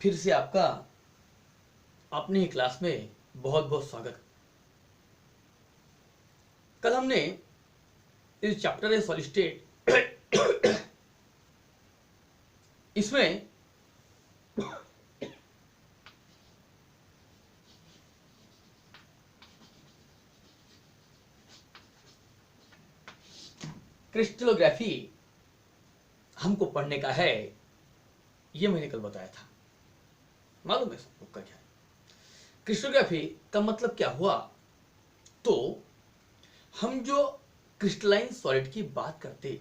फिर से आपका अपने ही क्लास में बहुत बहुत स्वागत। कल हमने इस चैप्टर है सॉलिड स्टेट, इसमें क्रिस्टलोग्राफी हमको पढ़ने का है, ये मैंने कल बताया था। मालूम है सबका क्या है क्रिस्टलोग्राफी का मतलब क्या हुआ? तो हम जो क्रिस्टलाइन सॉलिड की बात करते,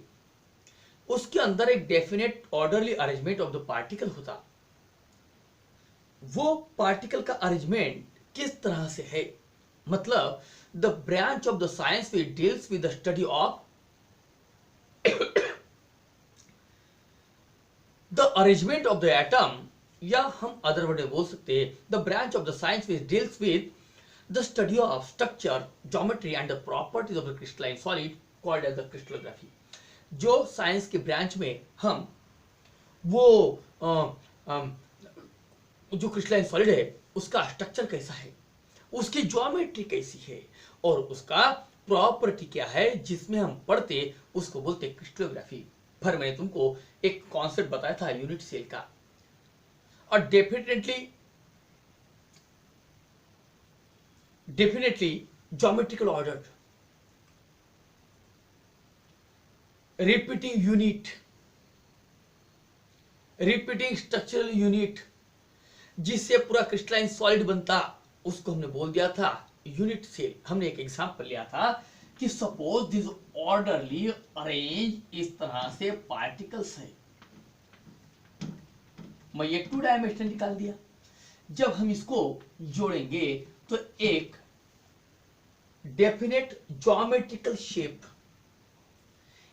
उसके अंदर एक definite orderly arrangement of the particle होता। वो पार्टिकल का अरेंजमेंट किस तरह से है, मतलब the branch of the science we deals with the study of the arrangement of the atom, या हम अदर वर्ड में बोल सकते हैं the branch of the science which deals with the study of structure, geometry and the properties of the crystalline solid called as the crystallography. जो science के branch में हम वो जो क्रिस्टलाइन सॉलिड है उसका स्ट्रक्चर कैसा है, उसकी ज्योमेट्री कैसी है और उसका प्रॉपर्टी क्या है, जिसमें हम पढ़ते उसको बोलते क्रिस्टलोग्राफी। पर मैंने तुमको एक कॉन्सेप्ट बताया था यूनिट सेल का, और definitely geometrical order, repeating unit, repeating structural unit, जिससे पूरा क्रिस्टलाइन सॉलिड बनता, उसको हमने बोल दिया था यूनिट सेल। हमने एक एग्जांपल लिया था कि सपोज दिस ऑर्डरली अरेंज इस तरह से पार्टिकल्स है, मैं ये 2 डायमेंशन निकाल दिया। जब हम इसको जोड़ेंगे तो एक डेफिनेट ज्योमेट्रिकल शेप,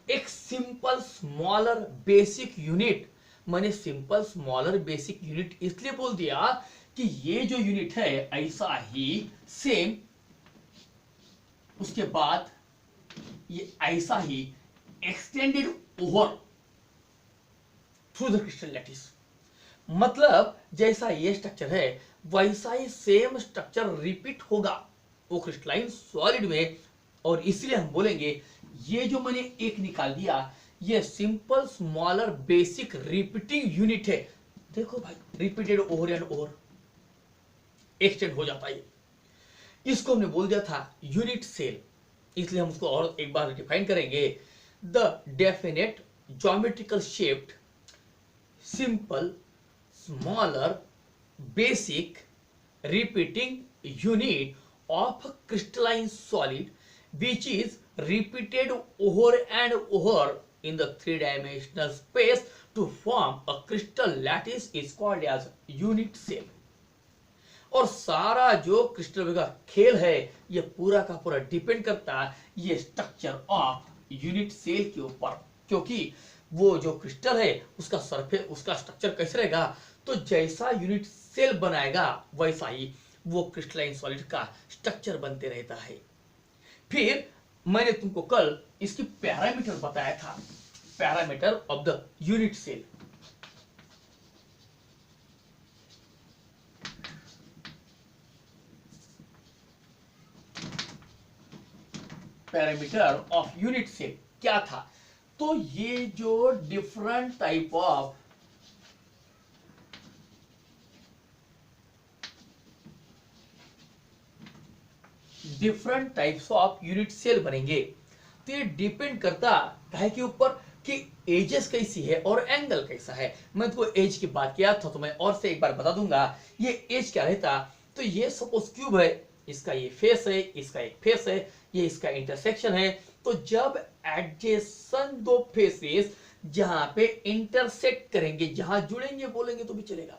एक सिंपल स्मॉलर बेसिक यूनिट। मैंने सिंपल स्मॉलर बेसिक यूनिट इसलिए बोल दिया कि ये जो यूनिट है ऐसा ही सेम, उसके बाद ये ऐसा ही extended over through the crystal lattice. मतलब जैसा ये स्ट्रक्चर है वैसा ही सेम स्ट्रक्चर रिपीट होगा वो क्रिस्टलाइन सॉलिड में, और इसलिए हम बोलेंगे ये जो मैंने एक निकाल दिया ये simple smaller basic repeating unit है। देखो भाई, repeated over and over extend हो जाता है। इसको हमने बोल दिया था यूनिट सेल, इसलिए हम उसको और एक बार डिफाइन करेंगे। The definite geometrical shaped simple smaller basic repeating unit of a crystalline solid which is repeated over and over in the 3-dimensional space to form a crystal lattice is called as unit cell। और सारा जो crystal का खेल है ये पूरा का पूरा डिपेंड करता है ये स्ट्रक्चर ऑफ यूनिट सेल के ऊपर, क्योंकि वो जो क्रिस्टल है उसका सरफेस, उसका स्ट्रक्चर कैसे रहेगा, तो जैसा यूनिट सेल बनाएगा वैसा ही वो क्रिस्टलाइन सॉलिड का स्ट्रक्चर बनते रहता है। फिर मैंने तुमको कल इसकी पैरामीटर बताया था, parameter of the unit cell. Parameter of unit cell क्या था? तो ये जो different type of different types of unit cell बनेंगे, तो ये डिपेंड करता है के ऊपर कि एजेस कैसी है और एंगल कैसा है। मैं तो एज की बात किया था तो मैं और से एक बार बता दूंगा ये एज क्या रहता। तो ये सपोज क्यूब है, इसका ये फेस है, इसका एक फेस है, ये इसका इंटरसेक्शन है। तो जब एडजेसेंट दो फेसेस जहां पे इंटरसेक्ट करेंगे, जहां जुड़ेंगे बोलेंगे तो भी चलेगा,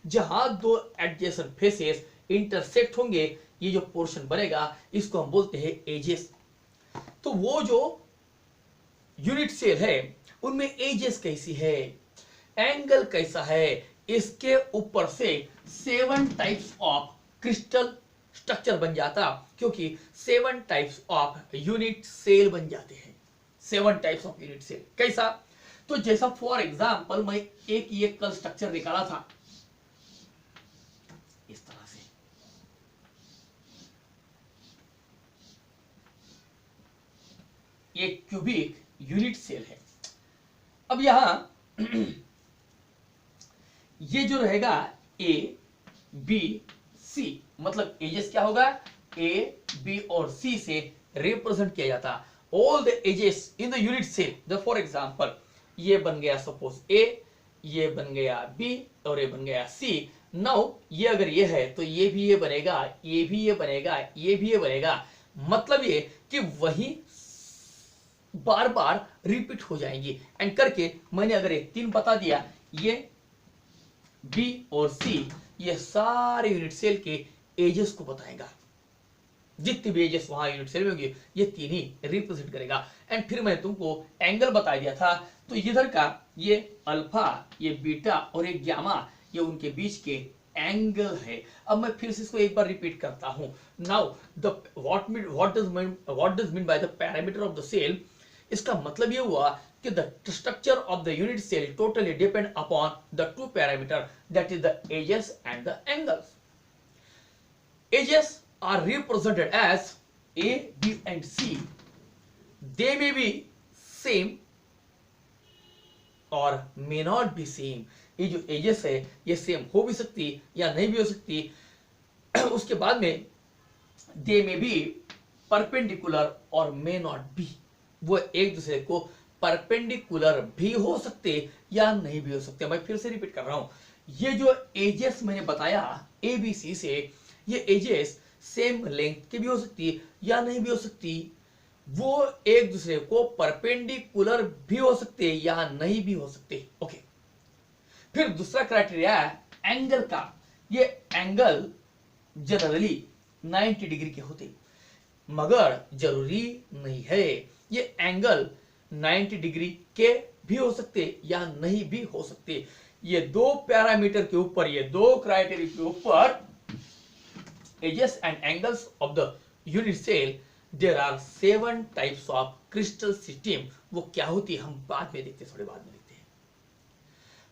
जहां दो एडजेसेंट फेसेस इंटरसेक्ट होंगे ये जो पोर्शन बनेगा इसको हम बोलते हैं एजेस। तो वो जो यूनिट सेल है उनमें एजेस कैसी है, एंगल कैसा है, इसके ऊपर से 7 टाइप्स ऑफ क्रिस्टल स्ट्रक्चर बन जाता, क्योंकि 7 टाइप्स ऑफ यूनिट सेल बन जाते हैं। 7 टाइप्स ऑफ यूनिट सेल कैसा? तो जैसा फॉर एग्जांपल मैं एक ये कल स्ट्रक्चर निकाला था, इस तरह से। ये क्यूबिक यूनिट सेल है। अब यहां ये जो रहेगा ए बी सी, मतलब एजेस क्या होगा, ए बी और सी से रिप्रेजेंट किया जाता। All the edges in the unit cell, for example ये बन गया सपोज ए, ये बन गया बी और ये बन गया सी। नाउ ये अगर ये है तो ये भी ये बनेगा, ये भी ये बनेगा, ये भी ये बनेगा। मतलब ये कि वही बार बार रिपीट हो जाएंगी। एंड करके मैंने अगर एक 3 बता दिया, ये बी और सी, ये सारे यूनिट सेल के एजेस को बताएगा। जितनी भी एजेस वहां यूनिट सेल में होंगे ये 3 ही रिप्रेजेंट करेगा। एंड फिर मैंने तुमको एंगल बता दिया था, तो इधर का ये अल्फा, ये बीटा और ये गामा, ये उनके बीच के एंगल है। अब मैं फिर से इसको एक बार रिपीट करता हूं। Now the what does mean by the parameter of the cell. इसका मतलब ये हुआ कि the structure of the unit cell totally depend upon the 2 parameter, that is the ages and the angles. Ages are represented as A, B and C. They may be same or may not be same. ये जो ages है ये same हो भी सकती या नहीं भी हो सकती। उसके बाद में they may be perpendicular or may not be, वो एक दूसरे को परपेंडिकुलर भी हो सकते या नहीं भी हो सकते। मैं फिर से रिपीट कर रहा हूं, ये जो एजेस मैंने बताया ए बी सी से, ये एजेस सेम लेंथ के भी हो सकती या नहीं भी हो सकती। वो एक दूसरे को परपेंडिकुलर भी हो सकते या नहीं भी हो सकते। ओके, फिर दूसरा क्राइटेरिया है एंगल का। ये एंगल जनरली 90 डिग्री के होते, मगर जरूरी नहीं है। ये एंगल 90 डिग्री के भी हो सकते या नहीं भी हो सकते। ये 2 पैरामीटर के ऊपर, ये 2 क्राइटेरिया के ऊपर, edges and angles of the unit cell, there are 7 types of crystal system. वो क्या होती है हम बाद में देखते हैं, थोड़े बाद में देखते हैं।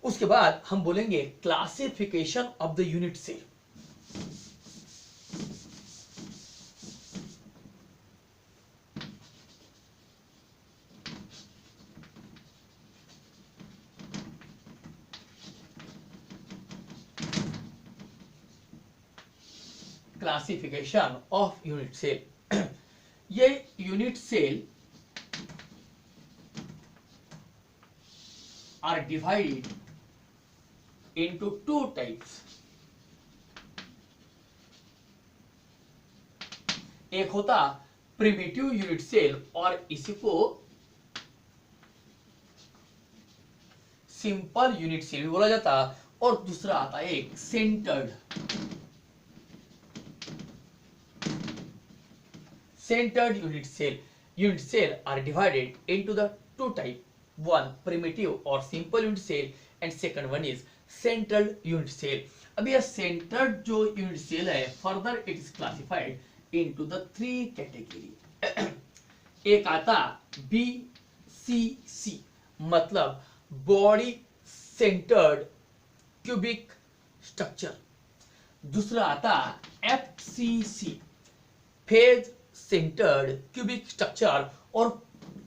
उसके बाद हम बोलेंगे classification of the unit cell. Classification of unit cell. ये unit cell are divided into 2 types. एक होता प्रिमिटिव यूनिट सेल और इसी को सिंपल यूनिट सेल भी बोला जाता, और दूसरा आता है एक centred unit cell. Unit cell are divided into the 2 type. One primitive or simple unit cell and second one is centered unit cell. अब यह centered जो unit cell है, further it is classified into the 3 category. एक आता BCC, मतलब body centered cubic structure. दूसरा आता FCC, phase centred cubic structure, और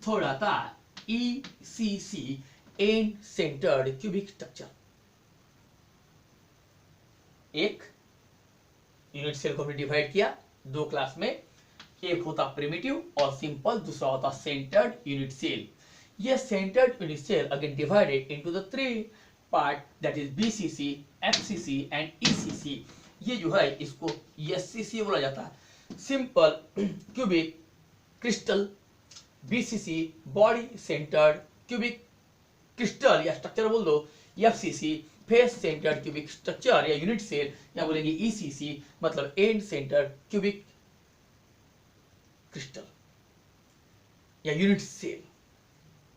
थर्ड आता ECC, and centred cubic structure. एक यूनिट सेल को हमने डिवाइड किया 2 क्लास में, एक होता प्रिमिटिव और सिंपल, दूसरा होता सेंटर्ड यूनिट सेल। ये centred unit cell again divided into the 3 part, that is BCC, FCC and ECC। ये जो है इसको SCC बोला जाता है, simple cubic crystal, BCC body centred cubic crystal या स्ट्रक्चर बोल दो, FCC face centred cubic structure या यूनिट सेल, या बोलेंगे ECC मतलब एंड सेंटर्ड क्यूबिक क्रिस्टल या यूनिट सेल।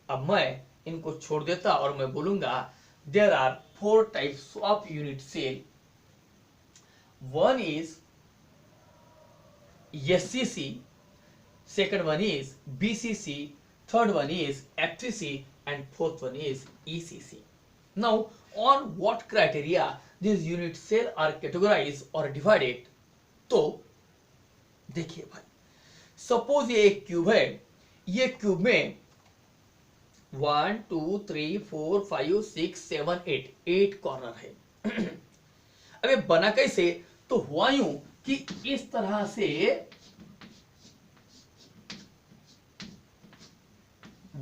अब मैं इनको छोड़ देता और मैं बोलूंगा there are 4 types of unit cell. One is SCC, second one is BCC, third one is FCC and fourth one is ECC. Now on what criteria this unit cell are categorize और divided. तो देखिए भाई, suppose ये एक cube है, ये cube में 1 2 3 4 5 6 7 8 corner है। अब ये बना कैसे? तो हुआ यूं कि इस तरह से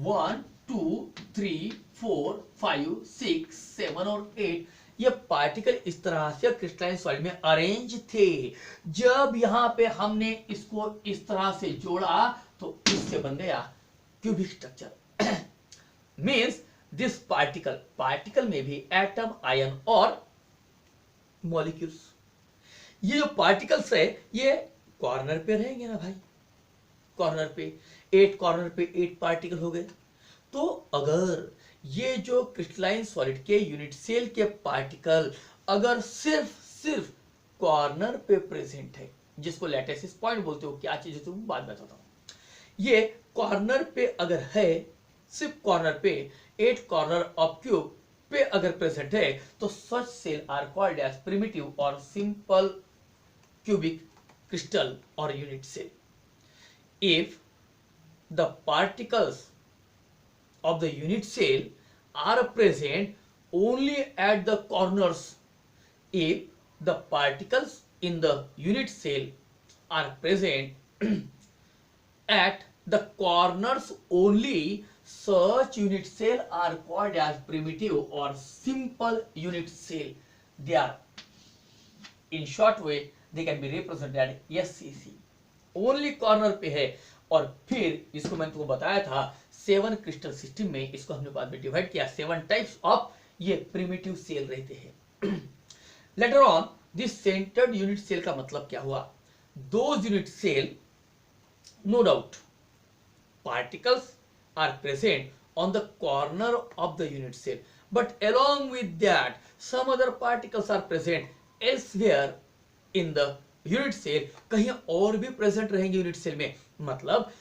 1 2 3 4 5 6 7 और 8 ये पार्टिकल इस तरह से क्रिस्टलाइन सॉलिड में अरेंज थे। जब यहां पे हमने इसको इस तरह से जोड़ा तो इससे बन गया cubic structure. Means this particle में भी एटम, आयन और मॉलिक्यूल्स। ये जो पार्टिकल्स है ये कॉर्नर पे रहेंगे ना भाई, कॉर्नर पे 8 कॉर्नर पे 8 पार्टिकल हो गए। तो अगर ये जो क्रिस्टलाइन सॉलिड के यूनिट सेल के पार्टिकल अगर सिर्फ कॉर्नर पे प्रेजेंट है, जिसको लैटिस पॉइंट बोलते हो, क्या चीज है तुम बाद में बताता हूं। ये कॉर्नर पे अगर है, सिर्फ कॉर्नर पे 8 कॉर्नर ऑफ क्यूब पे अगर प्रेजेंट है, तो such cell are called as primitive और simple cubic crystal or unit cell. If the particles of the unit cell are present only at the corners, if the particles in the unit cell are present at the corners only, such unit cell are called as primitive or simple unit cell. They are, in short way, they can be represented SCC. Only corner पे है। और फिर इसको मैंने तुमको बताया था 7 crystal system में, इसको हमने बाद में डिवाइड किया 7 टाइप्स ऑफ ये प्रिमिटिव सेल रहते हैं। Later on this centred unit cell का मतलब क्या हुआ? Those unit cell, no doubt particles are present on the corner of the unit cell, but along with that some other particles are present elsewhere in the unit cell. कहीं और भी present रहेंगे unit cell में। मतलब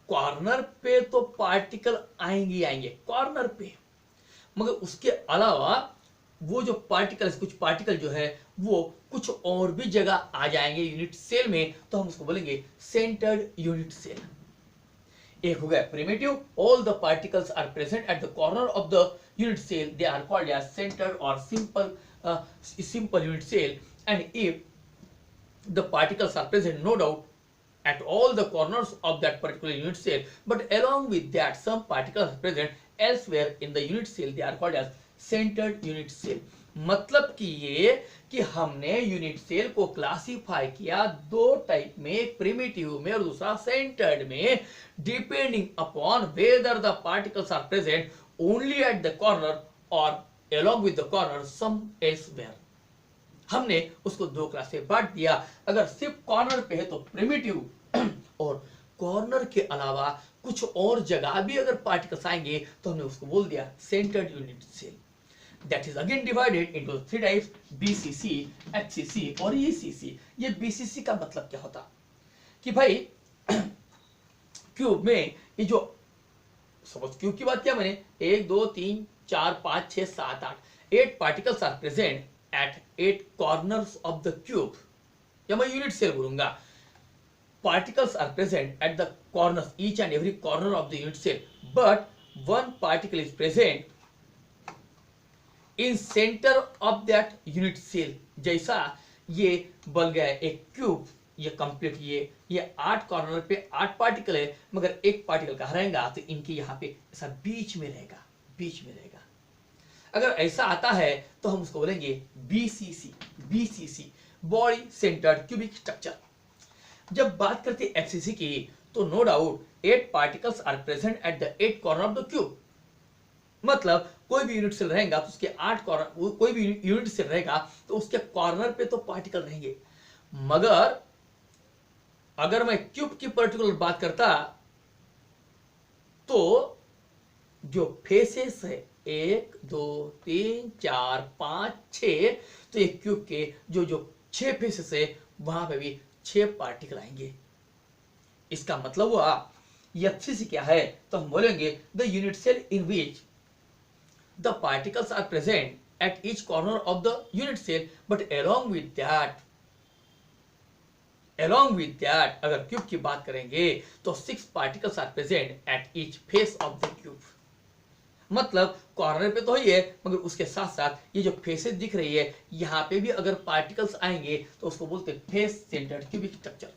corner पे तो particle आएंगे corner पे, मगर उसके अलावा वो जो पार्टिकल, कुछ पार्टिकल जो है वो कुछ और भी जगह आ जाएंगे यूनिट सेल में, तो हम उसको बोलेंगे सेंटर्ड यूनिट सेल। एक हो गया primitive, all the particles are present at the corner of the unit cell, they are called as centred और simple unit cell. And if the particles are present, no doubt, at all the corners of that particular unit cell, but along with that some particles are present elsewhere in the unit cell, they are called as centered unit cell। मतलब कि ये कि हमने unit cell को classify किया दो type में, एक प्रिमिटिव में और दूसरा सेंटर्ड में, depending upon whether the particles are present only at the corner और along with the corner some elsewhere। हमने उसको दो क्लास में बांट दिया। अगर सिर्फ कॉर्नर पे है तो प्रिमिटिव, और कॉर्नर के अलावा कुछ और जगह भी अगर पार्टिकल्स आएंगे तो हमने उसको बोल दिया centred unit cell. That is again divided into 3 types, BCC, HCC और ईसीसी। ये बीसीसी का मतलब क्या होता कि भाई क्यूब में ये जो, सपोज क्यूब की बात किया मैंने, 1 2 3 4 5 6 7 8 particles are present at 8 corners of the cube, या मैं यूनिट सेल बोलूंगा। particles are present at the corners, each and every corner of the unit cell, but one particle is present in center of that unit cell। जैसा ये बन गया एक cube, ये complete, ये 8 कॉर्नर पे 8 पार्टिकल है, मगर एक पार्टिकल कहाँ रहेगा? तो इनके यहाँ पे ऐसा बीच में रहेगा, बीच में रहेगा। अगर ऐसा आता है तो हम उसको बोलेंगे BCC, body centred cubic structure. जब बात करते हैं एचसीसी की, तो no doubt 8 particles are present at the 8 corner of the cube. मतलब कोई भी यूनिट सेल रहेगा तो उसके 8 कॉर्नर, कोई भी यूनिट सेल रहेगा तो उसके कॉर्नर पे तो पार्टिकल रहेंगे। मगर अगर मैं क्यूब की पर्टिकुलर बात करता तो जो फेसेस है 1 2 3 4 5 6, तो एक क्यूब के जो 6 फेसेस है वहां पे भी 6 पार्टिकल आएंगे। इसका मतलब हुआ एचसीसी क्या है? तो हम बोलेंगे the unit cell in which the particles are present at each corner of the unit cell, but along with that अगर क्यूब की बात करेंगे तो 6 particles are present at each face of the cube. मतलब कॉर्नर पे तो ही है, मगर उसके साथ साथ ये जो फेसेस दिख रही है यहाँ पे भी अगर पार्टिकल्स आएंगे तो उसको बोलते हैं फेस सेंटर्ड क्यूबिक स्ट्रक्चर.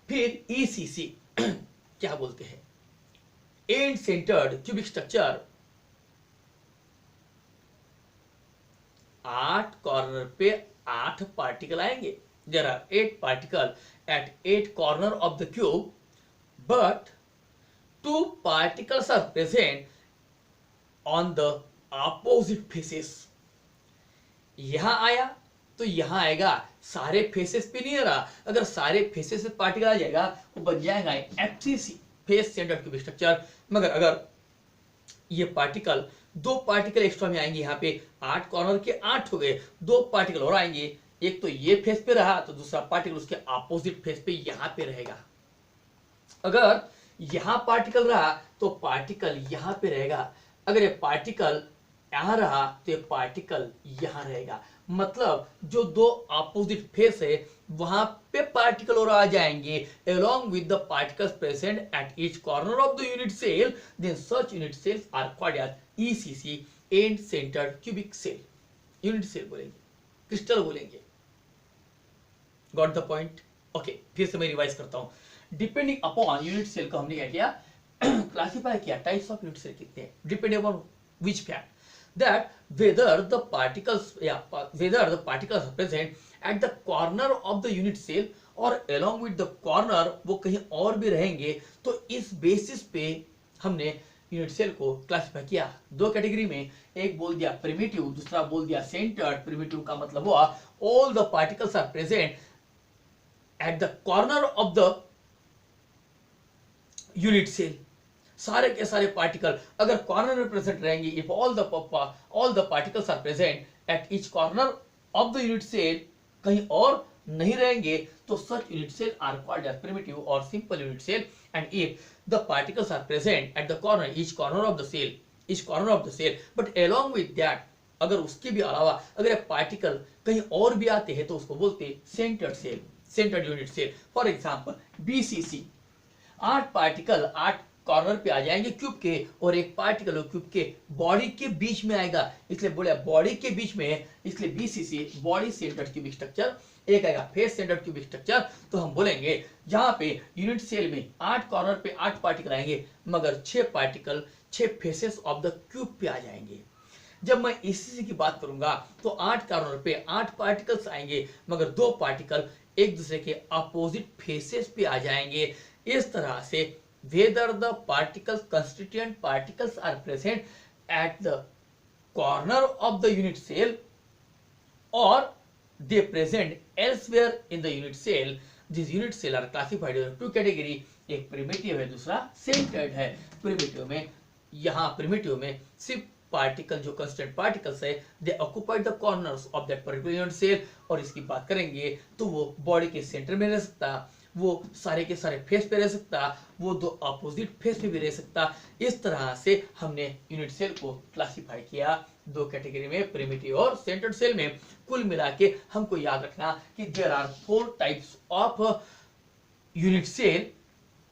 फिर ईसीसी क्या बोलते हैं? End centred cubic structure. 8 corner पे 8 पार्टिकल आएंगे. There are 8 particle at 8 corner of the cube, but 2 particles are present on the opposite faces. यहां आया तो यहां आएगा, सारे फेसेस पे नहीं आ रहा. अगर सारे फेसेस पे पार्टिकल आ जाएगा वो बन जाएगा FCC, face centred cubic structure. मगर अगर ये पार्टिकल 2 पार्टिकल एक्स्ट्रा में आएंगे, यहाँ पे 8 कॉर्नर के 8 हो गए, 2 पार्टिकल और आएंगे. एक तो ये फेस पे रहा तो दूसरा पार्टिकल उसके अपोजिट फेस पे यहां पे रहेगा. अगर यहां पार्टिकल रहा तो पार्टिकल यहां पे रहेगा. अगर ये पार्टिकल यहां रहा तो ये पार्टिकल यहां रहेगा. मतलब जो 2 अपोजिट फेस है वहां पे पार्टिकल और आ जाएंगे along with the particles present at each corner of the unit cell. Then such unit cells are called as ECC, end centered cubic cell. Unit cell बोलेंगे, क्रिस्टल बोलेंगे. Got the point? ओके, फिर से मैं revise करता हूं. Depending upon unit cell को हमने क्या किया, क्लासिफाई किया. टाइप्स ऑफ यूनिट सेल कितने हैं, depending upon which fact, that whether the particles are present at the corner of the unit cell or along with the corner, वो कहीं और भी रहेंगे. तो इस बेसिस पे हमने यूनिट सेल को क्लासिफाई किया 2 कैटेगरी में. एक बोल दिया प्रिमिटिव, दूसरा बोल दिया सेंटर्ड. प्रिमिटिव का मतलब हुआ all the particles are present at the corner of the unit cell. सारे के सारे पार्टिकल अगर कॉर्नर में प्रेजेंट रहेंगे, if all the particles are present at each corner of the unit cell, कहीं और नहीं रहेंगे तो such unit cell are called as primitive or simple unit cell. And if the particles are present at the corner, each corner of the cell, but along with that, अगर उसके भी अलावा अगर ये पार्टिकल कहीं और भी आते हैं तो उसको बोलते हैं centred cell, centred unit cell. For example BCC, 8 particle 8 corner पे आ जाएंगे क्यूब के, और एक पार्टिकल क्यूब के बॉडी के बीच में आएगा, इसलिए बोले बॉडी के बीच में है, इसलिए BCC body centred cubic structure. एक आएगा फेस सेंटर्ड क्यूबिक स्ट्रक्चर. तो हम बोलेंगे जहां पे यूनिट सेल में 8 कॉर्नर पे 8 पार्टिकल आएंगे, मगर 6 particle 6 faces of the cube पे आ जाएंगे. जब मैं ईसीसी की बात करूंगा तो 8 कॉर्नर पे 8 पार्टिकल्स आएंगे, मगर 2 पार्टिकल एक दूसरे के अपोजिट फेसेस पे आ जाएंगे. इस तरह से whether the particles constituent particles are present at the corner of the unit cell or they present elsewhere in the unit cell, these unit cell are classified into 2 category. एक primitive है, दूसरा centred है. Primitive में सिर्फ particle जो constant particles है they occupied the corners of that particular unit cell. और इसकी बात करेंगे तो वो बॉडी के सेंटर में रह सकता, वो सारे के सारे फेस पे रह सकता, वो 2 अपोजिट फेस पे भी रह सकता. इस तरह से हमने यूनिट सेल को क्लासिफाई किया 2 कैटेगरी में, प्रिमिटिव और सेंटर्ड सेल में. कुल मिला के हमको याद रखना कि there are 4 types of unit cell,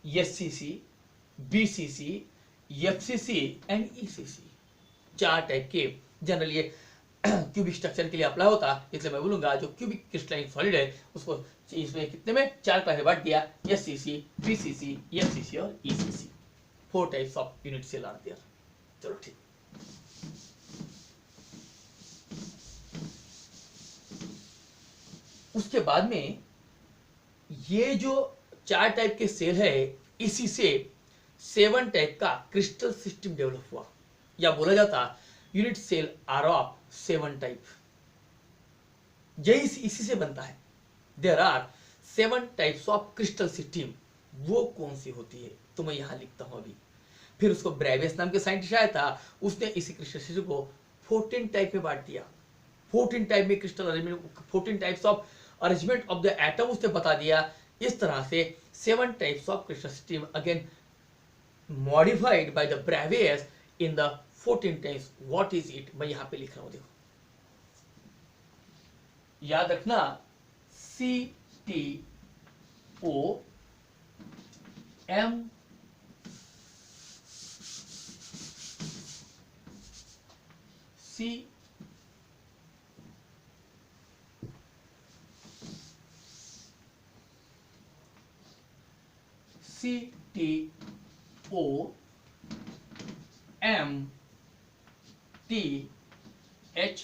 SCC, BCC, FCC and ECC. 4 type के जनरल ये क्यूबिक स्ट्रक्चर के लिए अप्लाई होता, इसलिए मैं बोलूंगा जो क्यूबिक क्रिस्टलाइन सॉलिड है उसको इसमें कितने में 4 क्लास में बांट दिया, एससीसी, बीसीसी, एफसीसी और ECC. 4 types of unit cell are there. चलो ठीक. उसके बाद में ये जो 4 टाइप के सेल है, इसी से 7 टाइप का क्रिस्टल सिस्टम डेवलप हुआ, या बोला जाता unit cell are of 7 type. यही इसी से बनता है. There are 7 types of crystal system. वो कौन सी होती है तो मैं यहां लिखता हूं अभी. फिर उसको ब्रेवियस नाम के साइंटिस्ट आया था, उसने इसी क्रिस्टल सिस्टम को 14 टाइप में बांट दिया. 14 टाइप में crystal arrangement, 14 types of arrangement of the atom उसने बता दिया. इस तरह से 7 types of crystal system again modified by the Bravais in the 14 times, what is it, मैं यहां पे लिख रहा हूं, देखो याद रखना, CTOM C CTOMTH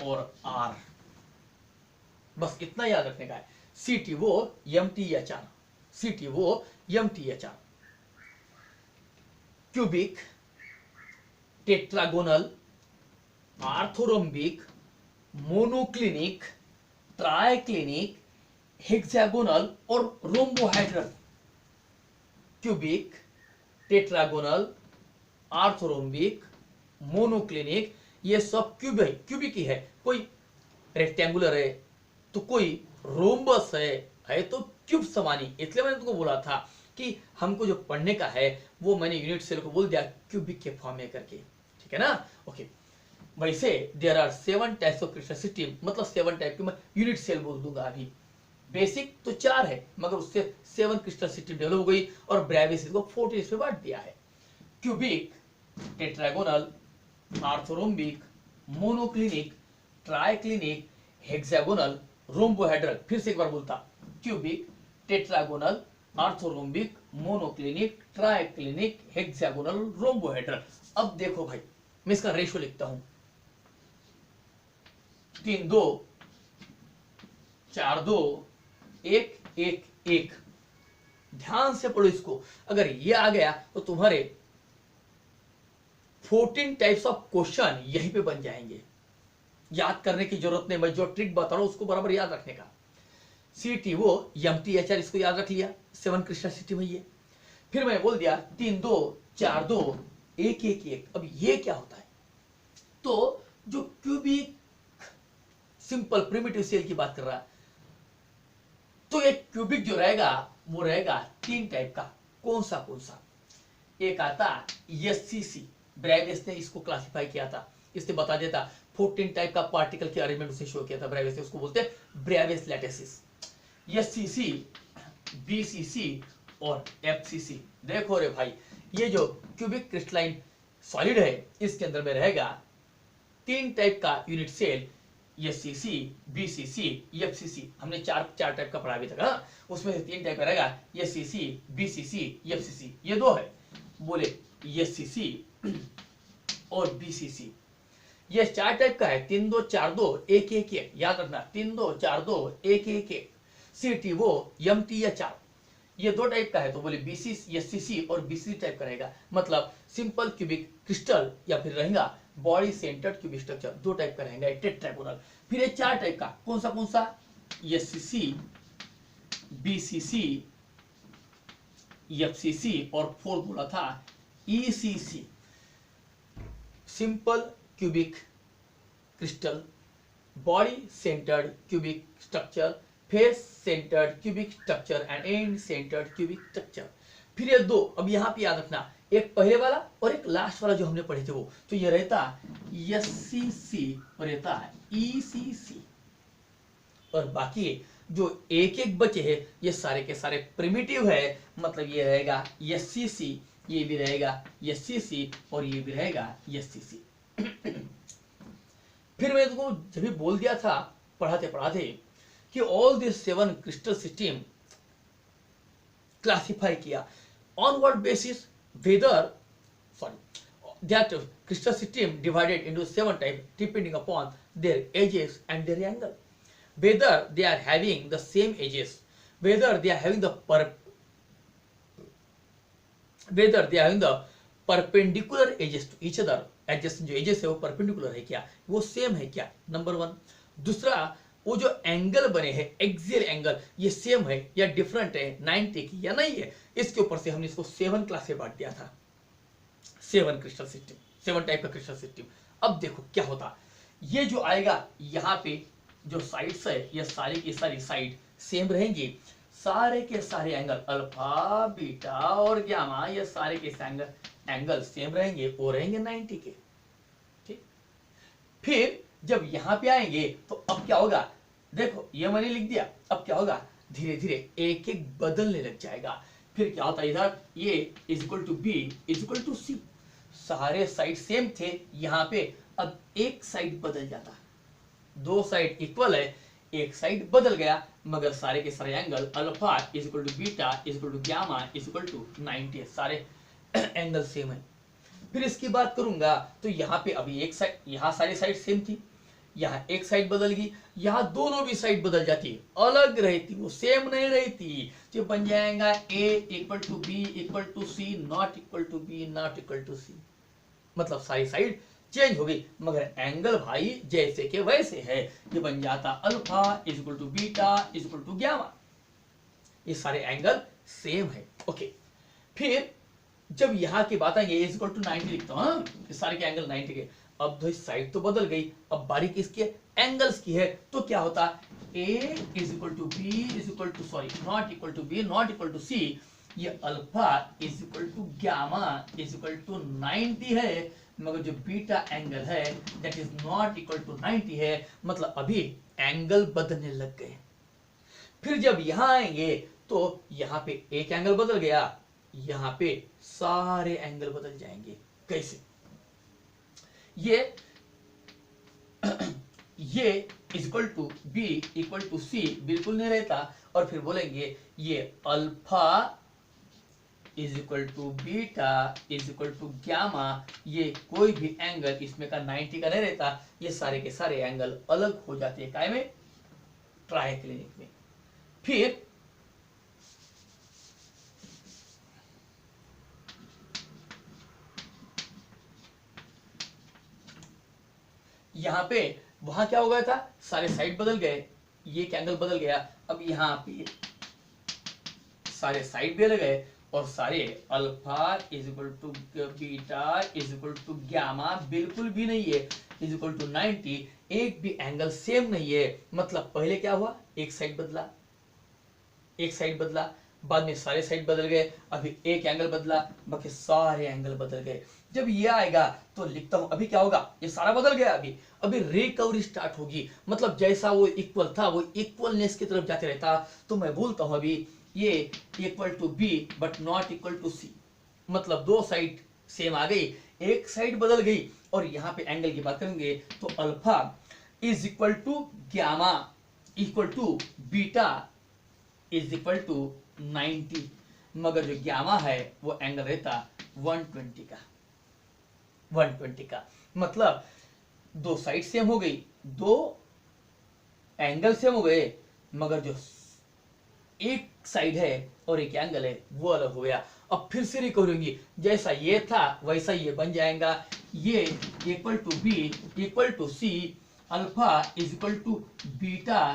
और R, बस इतना याद रखने का है। CTOMTHR, CTOMTHR, cubic, tetragonal, orthorhombic, monoclinic, triclinic, hexagonal और rhombohedral. Cubic, tetragonal, orthorhombic, monoclinic, ये सब क्यूबिक ही है, कोई रेक्टेंगुलर है तो कोई रोम्बस है तो क्यूब समानी। इसलिए मैंने तुमको बोला था कि हमको जो पढ़ने का है वो मैंने यूनिट सेल को बोल दिया क्यूबिक के फॉर्म में करके, ठीक है ना। ओके, वैसे there are 7 types of crystal system, मतलब 7 टाइप के मैं यूनिट सेल बोल दूंगा अभी। बेसिक तो 4 है मगर उससे 7 क्रिस्टल सिस्टम डेवलप हो गई और ब्रेविस को 40 में बांट दिया है। Cubic, tetragonal, orthorhombic, monoclinic, triclinic, hexagonal, rhombohedral. फिर से एक बार बोलता, cubic, tetragonal, orthorhombic, monoclinic, triclinic, hexagonal, rhombohedral. अब देखो भाई, मैं इसका रेशियो लिखता हूं, 3-2, 4-2, 1-1-1। ध्यान से पढ़ो इसको, अगर ये आ गया तो तुम्हारे 14 टाइप्स ऑफ क्वेश्चन यहीं पे बन जाएंगे। याद करने की जरूरत नहीं, मैं जो ट्रिक बता रहा हूं उसको बराबर याद रखने का। CTOMTHR इसको याद रख लिया, 7 क्रिस्टल सिस्टम है ये। फिर मैं बोल दिया 3-2, 4-2, 1-1-1। अब ये क्या होता है, तो जो क्यूबिक सिंपल प्रिमिटिव सेल की बात कर रहा है, तो एक क्यूबिक जो रहेगा वो रहेगा 3 टाइप का। कौन सा एक आता SCC, ब्रैवियस ने इसको क्लासिफाई किया था, इसने बता दिया था 14 टाइप का पार्टिकल के अरेंजमेंट उसे शो किया था ब्रैवियस ने, उसको बोलते हैं ब्रैवियस लैटिसिस। SCC, BCC और FCC। देखो रे भाई, ये जो क्यूबिक क्रिस्टलाइन सॉलिड है इसके अंदर में रहेगा 3 टाइप का unit cell, SCC, BCC, FCC। हमने चार टाइप का पढ़ा अभी तक, हाँ? उसमें से 3 टाइप का रहेगा, SCC, BCC, FCC। ये 2 है, बोले SCC और BCC। ये 4 टाइप का है, 3-2, 4-2, 1-1-1। याद रखना, 3-2, 4-2, 1-1-1। CTOMTHR ये 2 टाइप का है, तो बोले SCC और BCC टाइप का रहेगा, मतलब सिंपल क्यूबिक क्रिस्टल या फिर रहेगा body centred cubic structure. 2 type का रहेगा टेट्रागोनल। फिर ये 4 टाइप का, कौन सा SCC, BCC, FCC और 4th बोला था ECC, simple cubic crystal, body centred cubic structure, face centred cubic structure and and centred cubic structure. फिर ये 2, अब यहां पे याद रखना, एक पहले वाला और एक लास्ट वाला जो हमने पढ़े थे वो, तो ये रहता SCC और रहता ECC। और बाकी जो एक बचे हैं ये सारे के सारे प्रिमिटिव है, मतलब ये रहेगा SCC, ये भी रहेगा SCC और ये भी रहेगा SCC। फिर मैं तुमको जब भी बोल दिया था पढ़ाते पढ़ाते कि all this 7 crystal system classify किया on what basis, whether that crystal system divided into 7 types depending upon their ages and their angle, whether they are having the same ages, whether they are having the perpendicular edges to each other, adjacent जो edges है वो perpendicular है क्या, वो same है क्या, number 1। दूसरा, वो जो एंगल बने हैं एक्सियल एंगल, ये सेम है या डिफरेंट है 90 की या नहीं है। इसके ऊपर से हमने इसको 7 क्लास में बांट दिया था, 7 क्रिस्टल सिस्टम, 7 टाइप का क्रिस्टल सिस्टम। अब देखो क्या होता, ये जो आएगा यहाँ पे जो साइड्स है ये सारी की सारी साइड सेम रहेंगी, सारे के सारे एंगल अल्फा, बीटा और गामा, ये सारे के एंगल सेम रहेंगे, वो रहेंगे 90 के। फिर जब यहां पे आएंगे तो अब क्या होगा, देखो ये मैंने लिख दिया, अब क्या होगा, धीरे धीरे एक एक बदलने लग जाएगा। फिर क्या होता है, इधर ये is equal to B is equal to C, सारे साइड सेम थे, यहाँ पे अब एक साइड बदल जाता, दो साइड इक्वल है, एक साइड बदल गया, मगर सारे के सारे angle alpha is equal to beta is equal to gamma is equal to 90, सारे एंगल सेम है। फिर इसकी बात करूंगा तो यहाँ पे अभी एक साइड, यहाँ सारी साइड सेम थी, यहाँ एक साइड बदल गई, यहाँ दोनों भी साइड बदल जाती, अलग रहती, वो सेम नहीं रहती, जो बन जाएगा A equal to B equal to C not equal to B not equal to सी, मतलब सारी साइड चेंज हो गई, मगर एंगल भाई जैसे के वैसे है, ये बन जाता alpha is equal to beta is equal to gamma, ये सारे एंगल सेम है। ओके, फिर जब यहाँ की बात आएंगे इज इक्वल टू 90 लिखता हूँ, ये सारे के एंगल 90 के, अब तो साइड तो बदल गई, अब बारी किसकी है, एंगल्स की है, तो क्या होता, A is equal to B is equal to sorry not equal to B not equal to C, ये alpha is equal to gamma is equal to 90 है, मगर जो बीटा एंगल है that is not equal to 90 है, मतलब अभी angle बदलने लग गए। फिर जब यहां आएंगे तो यहां पे एक एंगल बदल गया, यहां पे सारे एंगल बदल जाएंगे। कैसे, ये is equal to B equal to C बिल्कुल नहीं रहता, और फिर बोलेंगे ये alpha is equal to beta is equal to gamma, ये कोई भी एंगल इसमें का 90 का नहीं रहता, ये सारे के सारे एंगल अलग हो जाते हैं, काय में, ट्राइक्लिनिक में। फिर यहां पे वहां क्या हो गया था, सारे साइड बदल गए, ये एंगल बदल गया, अब यहाँ पे सारे साइड बदल गए, और सारे alpha is equal to beta is equal to gamma बिल्कुल भी नहीं है, इज इक्वल टू 90, एक भी एंगल सेम नहीं है, मतलब पहले क्या हुआ, एक साइड बदला, एक साइड बदला, बाद में सारे साइड बदल गए, अभी एक एंगल बदला, बाकी सारे एंगल बदल गए। जब ये आएगा तो लिखता हूं, अभी क्या होगा, ये सारा बदल गया, अभी रिकवरी स्टार्ट होगी, मतलब जैसा वो इक्वल था वो इक्वलनेस की तरफ जाते रहता, तो मैं बोलता हूं अभी ये equal to B but not equal to सी, मतलब दो साइड सेम आ गई, एक साइड बदल गई, और यहाँ पे एंगल की बात करेंगे तो alpha is equal to gamma equal to beta is equal to 90, मगर जो गामा है वो एंगल रहता 120 का, 120 का, मतलब दो साइड सेम हो गई, दो एंगल सेम हो गए, मगर जो एक साइड है और एक एंगल है वो अलग हो गया। अब फिर से रिकवरी होगी, जैसा ये था वैसा ये बन जाएगा, ये equal to B equal to c, alpha is equal to beta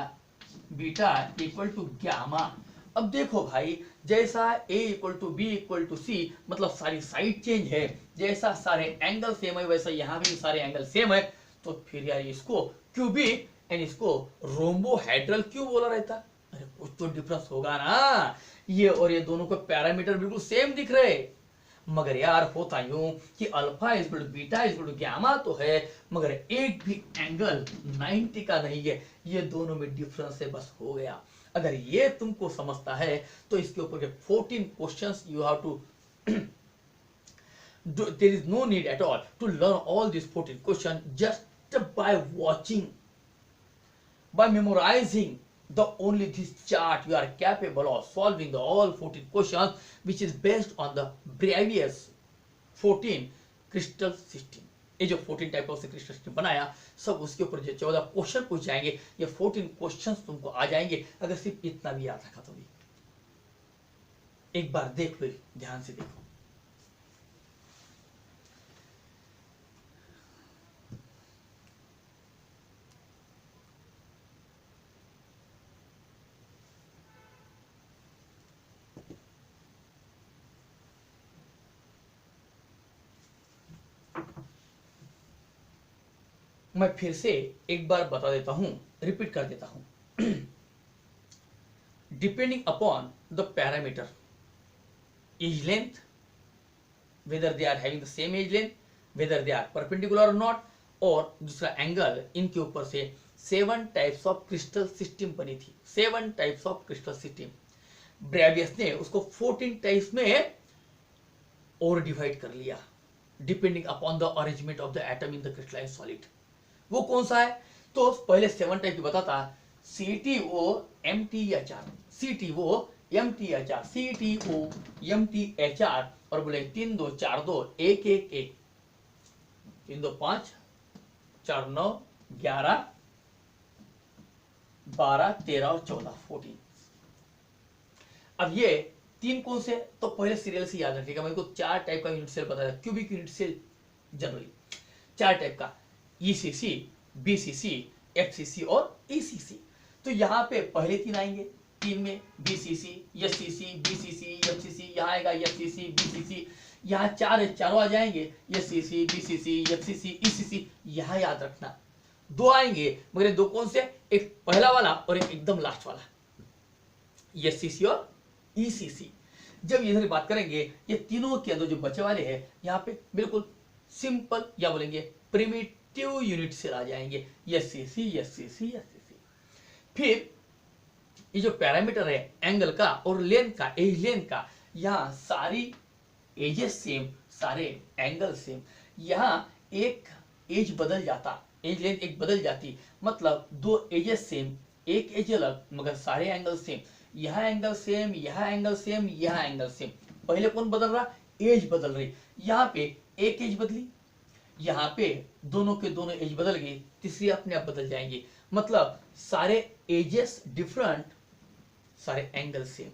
beta equal to gamma. अब देखो भाई, जैसा a equal to B equal to सी, मतलब सारी साइड चेंज है, जैसा सारे एंगल सेम है वैसा यहाँ भी सारे एंगल सेम है, तो फिर यार इसको क्यूबिक एंड इसको रोम्बोहेड्रल क्यों बोला रहता, अरे कुछ तो डिफरेंस होगा ना, ये और ये दोनों को पैरामीटर बिल्कुल सेम दिख रहे, मगर यार होता यूं कि alpha is equal to beta is equal to gamma तो है, मगर एक भी एंगल 90 का नहीं है, ये दोनों में डिफरेंस है, बस हो गया। अगर ये तुमको समझता है तो इसके ऊपर के 14 questions you have to there is no need at all to learn all these 14 questions, just by watching, by memorizing the only this chart you are capable of solving the all 14 questions which is based on the previous 14 crystal system। ये जो 14 type of crystal system बनाया, सब उसके ऊपर जो 14 question पूछ जाएंगे, ये 14 क्वेश्चंस तुमको आ जाएंगे अगर सिर्फ इतना भी याद रखा तो भी। एक बार देख लो, ध्यान से देखो। मैं फिर से एक बार बता देता हूं, रिपीट कर देता हूं। Depending upon the parameter as length, whether they are having the same age length, whether they are perpendicular or not, और दूसरा एंगल, इनके ऊपर से 7 टाइप्स ऑफ क्रिस्टल सिस्टम बनी थी। 7 types of crystal system. Bravais ने उसको 14 टाइप्स में और डिवाइड कर लिया, depending upon the arrangement of the atom in the crystalline solid. वो कौन सा है? तो पहले 7 टाइप की बताता, CTO MTHR, CTO MTHR, CTO MTHR, और बोले 3 2 4 2 1 1 1, 3 2 5 4 9 11 12 13 और 14, 14। अब ये 3 कौन से? तो पहले सीरियल से याद रखिएगा। मेरे को 4 टाइप का यूनिट सेल बताया, cubic unit cell generally 4 type का, ECC, BCC, FCC और ECC। तो यहाँ पे पहले 3 आएंगे, 3 में BCC, SCC, BCC, FCC, यहाँ आएगा FCC, BCC, यहाँ 4 है, चारों आ जाएंगे, SCC, BCC, FCC, ECC। यहाँ याद रखना 2 आएंगे, मगर ये 2 कौन से? एक पहला वाला और एक एकदम लास्ट वाला, SCC और ECC। जब इधर बात करेंगे, ये तीनों के अंदर जो बचे वाले हैं, यहाँ पे बिल्कुल सिंपल या बोलेंगे प्रिमिटिव यूनिट सेल आ जाएंगे, SCC, SCC, SCC। फिर ये जो पैरामीटर है एंगल का और लेंथ का, एज लेंथ का, यहाँ सारी एजेस सेम, सारे एंगल सेम। यहाँ एक एज बदल जाता, एज लेंथ एक बदल जाती, मतलब 2 एजेस सेम, एक एज अलग, मगर सारे एंगल सेम। यहाँ एंगल सेम, यहाँ एंगल सेम, यहाँ एंगल सेम। पहले कौन बदल रहा? एज बदल रही। यहाँ पे एक एज बदली, यहाँ पे दोनों के दोनों एज बदल गई, तीसरी अपने आप बदल जाएंगे। मतलब सारे एजेस डिफरेंट, सारे एंगल सेम।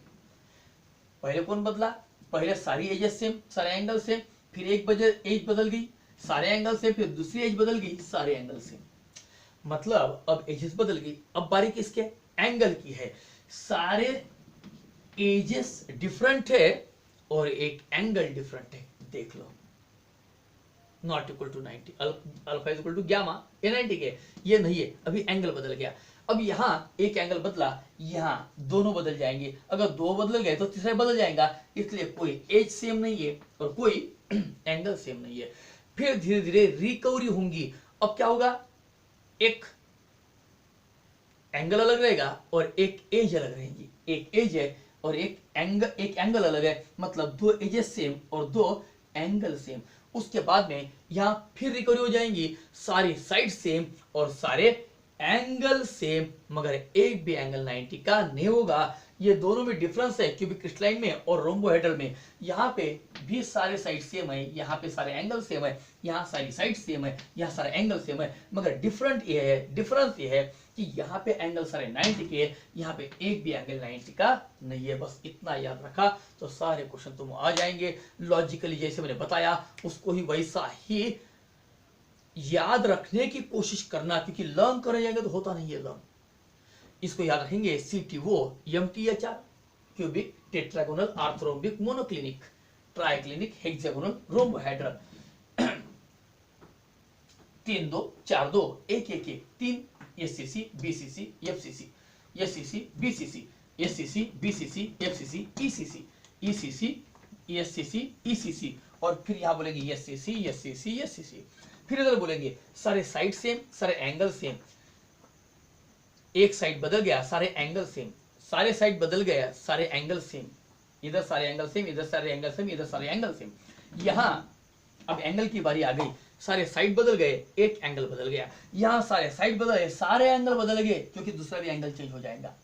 पहले कौन बदला? पहले सारी एजेस सेम, सारे एंगल सेम, फिर एक एज बदल गई, सारे एंगल सेम, फिर दूसरी एज बदल गई, सारे एंगल सेम। मतलब अब एजेस बदल गई, अब बारी किसके? एंगल की है। सारे एजेस डिफरेंट है और एक एंगल डिफरेंट है। देख लो, not equal to 90, alpha is equal to gamma, ये 90 के, ये नहीं है, अभी एंगल बदल गया। अब यहाँ एक एंगल बदला, यहाँ दोनों बदल जाएंगे। अगर 2 बदल गए तो तीसरा बदल जाएगा, इसलिए कोई एज सेम नहीं है और कोई एंगल सेम नहीं है। फिर धीरे धीरे रिकवरी होंगी। अब क्या होगा? एक एंगल अलग रहेगा और एक एज अलग रहेगी। एक एज है और एक एंगल अलग है, मतलब 2 एजेस सेम और 2 एंगल सेम। उसके बाद में यहाँ फिर रिकवरी हो जाएंगी, सारी साइड सेम और सारे एंगल सेम, मगर एक भी एंगल 90 का नहीं होगा। ये दोनों में डिफरेंस है क्यूबिक क्रिस्टलाइन में और रोम्बोहेड्रल में। यहाँ पे भी सारे साइड सेम है, यहाँ पे सारे एंगल सेम है, यहाँ सारी साइड सेम है, यहाँ सारे एंगल सेम है, मगर डिफरेंस ये है कि यहाँ पे एंगल सारे 90 के, यहाँ पे एक भी एंगल 90 का नहीं है। बस इतना याद रखा तो सारे क्वेश्चन तुम आ जाएंगे। लॉजिकली जैसे मैंने बताया उसको ही वैसा ही याद रखने की कोशिश करना, क्योंकि लर्न करे जाएंगे तो होता नहीं है लर्न। इसको याद रखेंगे, CTO MTHR, cubic tetragonal orthorhombic monoclinic triclinic hexagonal rhombohedral, 3 2 4 2 1 1 1, 3 SCC BCC FCC, SCC BCC, SCC BCC FCC ECC, ECC SCC ECC, और फिर यहाँ बोलेंगे SCC SCC SCC। फिर इधर बोलेंगे सारे साइड सेम, सारे एंगल सेम। एक साइड बदल गया, सारे एंगल सेम, सारे साइड बदल गया, सारे एंगल सेम। इधर सारे एंगल सेम, इधर सारे एंगल सेम, इधर सारे एंगल सेम। यहाँ अब एंगल की बारी आ गई, सारे साइड बदल गए, एक एंगल बदल गया। यहाँ सारे साइड बदल गए, सारे एंगल बदल गए, क्योंकि दूसरा भी एंगल चेंज हो जाएगा।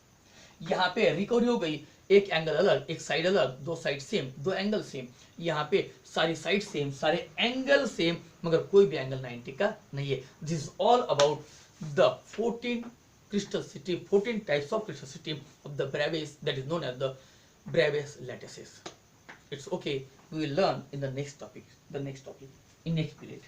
यहाँ पे रिकवरी हो गई, एक एंगल अलग, एक साइड अलग, 2 साइड सेम, 2 एंगल सेम। यहाँ पे सारी साइड सेम, सारे एंगल सेम, मगर कोई भी एंगल 90 का नहीं है। This is all about the 14 crystal system, 14 types of crystal system of the Bravais, that is known as the Bravais lattices. It's okay, we will learn in the next topic, in next period.